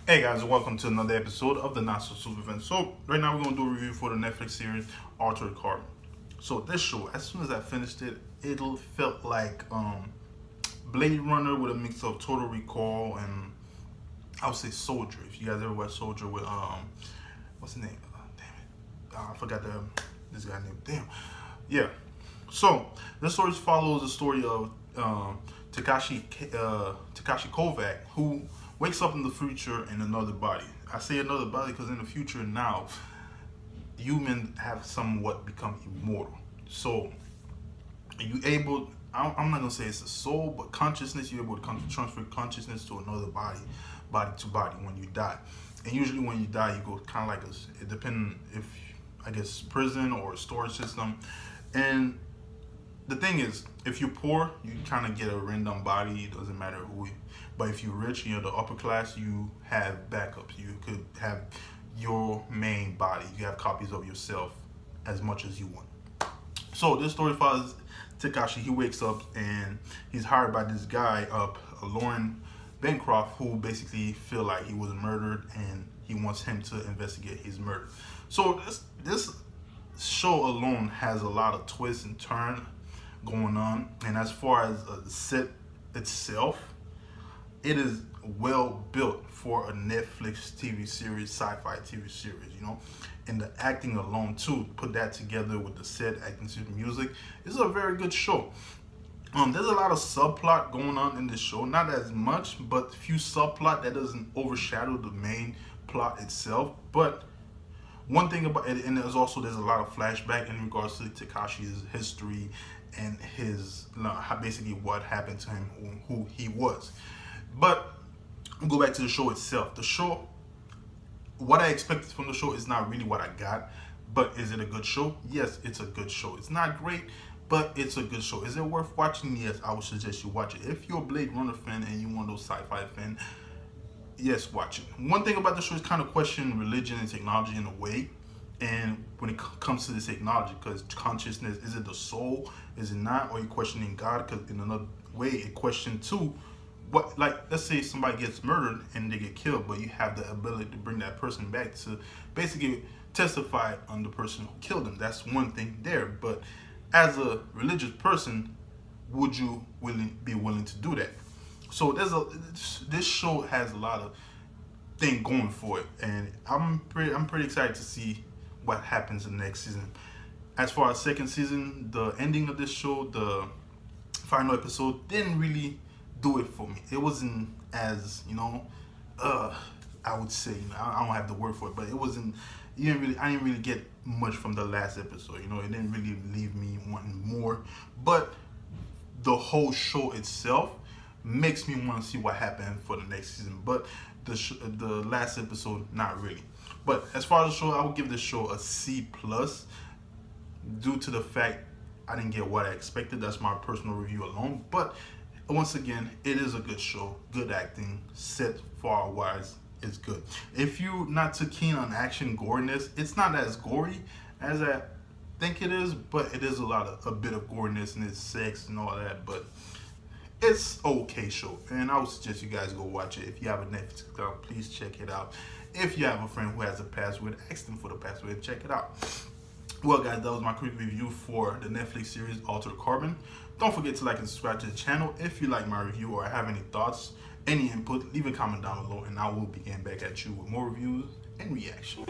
Hey guys, welcome to another episode of the Not So Super Event. So right now we're gonna do a review for the Netflix series Altered Carbon. So this show, as soon as I finished it, it felt like Blade Runner with a mix of Total Recall and I would say Soldier. If you guys ever watched Soldier with what's his name? Damn it, I forgot this guy name. Damn, yeah. So this story follows the story of Takashi Kovac, who wakes up in the future in another body. I say another body because in the future now, humans have somewhat become immortal. So you able, I'm not gonna say it's a soul, but consciousness. You're able to transfer consciousness to another body, body to body when you die. And usually when you die, you go kind of like a, it depends if I guess prison or a storage system. And the thing is, if you're poor, you kind of get a random body. It doesn't matter who. But if you're rich, you're the upper class, you have backups. You could have your main body. You have copies of yourself as much as you want. So this story follows Takashi. He wakes up and he's hired by this guy up, Lauren Bancroft, who basically feel like he was murdered and he wants him to investigate his murder. So this show alone has a lot of twists and turns going on, and as far as the set itself, it is well built for a Netflix TV series, sci-fi TV series, you know. And the acting alone too, put that together with the set acting to the music, it's a very good show. There's a lot of subplot going on in this show, not as much, but few subplot that doesn't overshadow the main plot itself. But one thing about it, and there's a lot of flashback in regards to Takashi's history and his basically what happened to him, who he was. But we'll go back to the show itself. The show, what I expected from the show is not really what I got. But is it a good show? Yes, it's a good show. It's not great, but it's a good show. Is it worth watching? Yes, I would suggest you watch it. If you're a Blade Runner fan and you want those sci-fi fan, yes, watch it. One thing about the show is kind of question religion and technology in a way. And when it comes to this technology, because consciousness, is it the soul? Is it not? Or are you questioning God? Because in another way, it question too, what, like, let's say somebody gets murdered and they get killed, but you have the ability to bring that person back to basically testify on the person who killed them. That's one thing there. But as a religious person, would you be willing to do that? So this show has a lot of thing going for it, and I'm pretty excited to see what happens in the next season. As far as second season, the ending of this show, the final episode, didn't really do it for me. It wasn't as, I would say, I don't have the word for it, but it wasn't. I didn't really get much from the last episode. It didn't really leave me wanting more. But the whole show itself makes me want to see what happened for the next season. But the last episode, not really. But as far as the show, I would give this show a C plus, due to the fact I didn't get what I expected. That's my personal review alone. But once again, it is a good show, good acting, set far wise is good. If you're not too keen on action goriness, it's not as gory as I think it is, but it is a bit of goriness and it's sex and all that. But it's okay show, and I would suggest you guys go watch it. If you have a Netflix account, please check it out. If you have a friend who has a password, ask them for the password and check it out. Well guys, that was my quick review for the Netflix series Altered Carbon. Don't forget to like and subscribe to the channel. If you like my review or have any thoughts, any input, leave a comment down below and I will be getting back at you with more reviews and reactions.